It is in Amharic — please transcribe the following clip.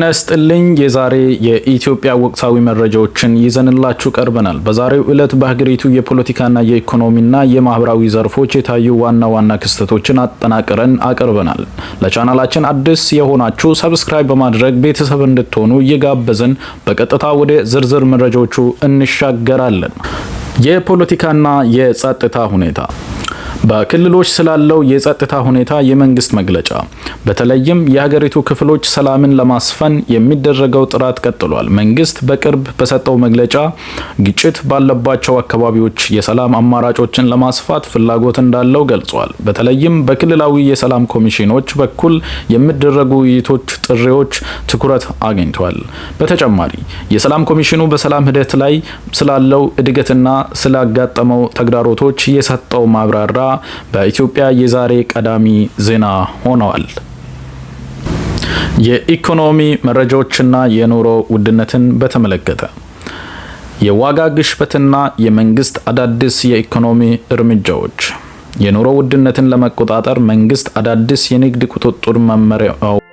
ነስጥልኝ የዛሬ የኢትዮጵያ ወቅታዊ መረጃዎችን ይዘንላችሁ ቀርበናል። በዛሬው ዕለት በሀገሪቱ የፖለቲካና የኢኮኖሚና የማህበራዊ ዘርፎች የታዩ ዋና ክስተቶችን አጠናቅረን አቀርበናል። ለቻናላችን አዲስ የሆናችሁ ሰብስክራይብ በማድረግ ቤተሰብ እንድትሆኑ እየጋበዝን በቀጥታ ወደ ዝርዝር መረጃዎቹ እንሻገራለን። የፖለቲካና የጸጥታ ሁኔታ በክልሎች ስላለው የጸጥታ ሁኔታ የመንግስት መግለጫ። በተለይም የሀገሪቱ ክፍሎች ሰላምን ለማስፈን የሚደረገው ጥረት ቀጥሏል። መንግስት በቅርብ በሰጠው መግለጫ ግጭት ባለባቸው አካባቢዎች የሰላም አማራጮችን ለማስፋት ፍላጎት እንዳለው ገልጿል። በተለይም በክልላዊ የሰላም ኮሚሽኖች በኩል የሚደረጉ ውይይቶች፣ ጥሪዎች ትኩረት አግኝተዋል። በተጨማሪ የሰላም ኮሚሽኑ በሰላም ሂደት ላይ ስላለው እድገትና ስላጋጠመው ተግዳሮቶች የሰጠው ማብራሪያ በኢትዮጵያ የዛሬ ቀዳሚ ዜና ሆነዋል። የኢኮኖሚ መረጃዎችና የኑሮ ውድነትን በተመለከተ የዋጋ ግሽበትና የመንግስት አዳዲስ የኢኮኖሚ እርምጃዎች። የኑሮ ውድነትን ለመቆጣጠር መንግስት አዳዲስ የንግድ ቁጥጥር መመሪያዎች